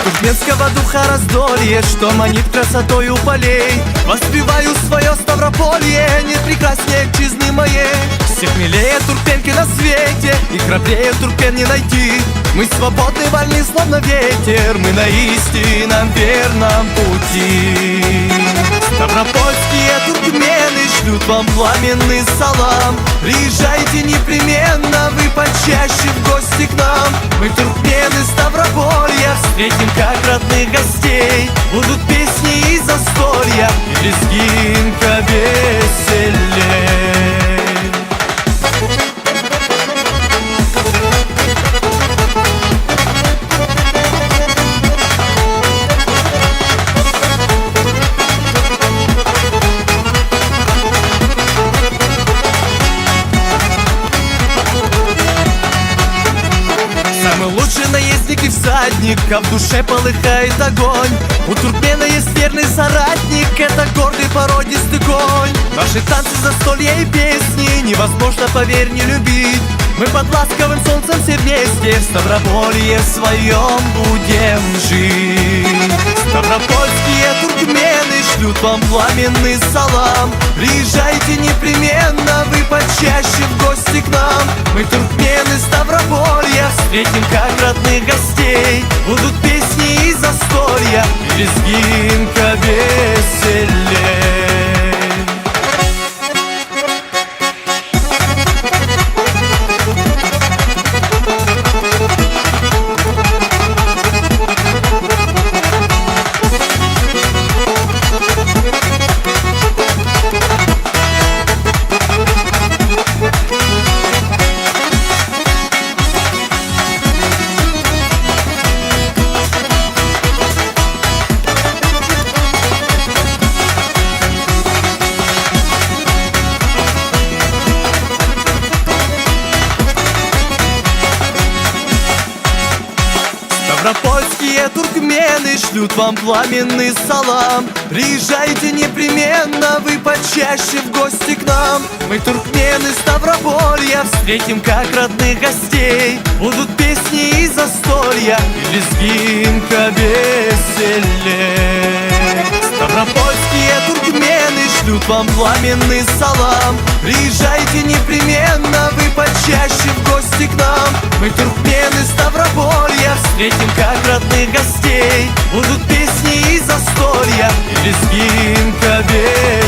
Туркменского духа раздолье, что манит красотою полей. Воспеваю свое Ставрополье, нет прекраснее отчизны моей. Всех милее туркменки на свете, и храбрее туркмен не найти. Мы свободны, вольны, словно ветер, мы на истинном верном пути. Ставропольские туркмены шлют вам пламенный салам. Приезжайте непременно, вы почаще в гости к нам. Мы туркмены Ставрополья, встретим как родных гостей. Будут песни и застолья, и лезгинка веселей. Самый лучший наездник и всадник, а в душе полыхает огонь. У туркмена есть верный соратник, это гордый породистый конь. Наши танцы, застолья и песни невозможно, поверь, не любить. Мы под ласковым солнцем все вместе в Ставрополье своем будем жить. Ставропольские туркмены шлют вам пламенный салам. Приезжайте непременно, вы почаще в гости к нам. Мы туркмены Ставрополья, встретим как родных гостей. Будут песни и застолья, и лезгинка веселей. Ставропольские туркмены шлют вам пламенный салам. Приезжайте непременно, вы почаще в гости к нам. Мы туркмены Ставрополья, встретим как родных гостей. Будут песни и застолья, и лезгинка веселей. Ставропольские туркмены шлют вам пламенный салам. Приезжайте непременно, вы почаще в гости к нам. Мы туркмены Ставрополья, встретим как родных гостей. Будут песни и застолья, и лезгинка веселей.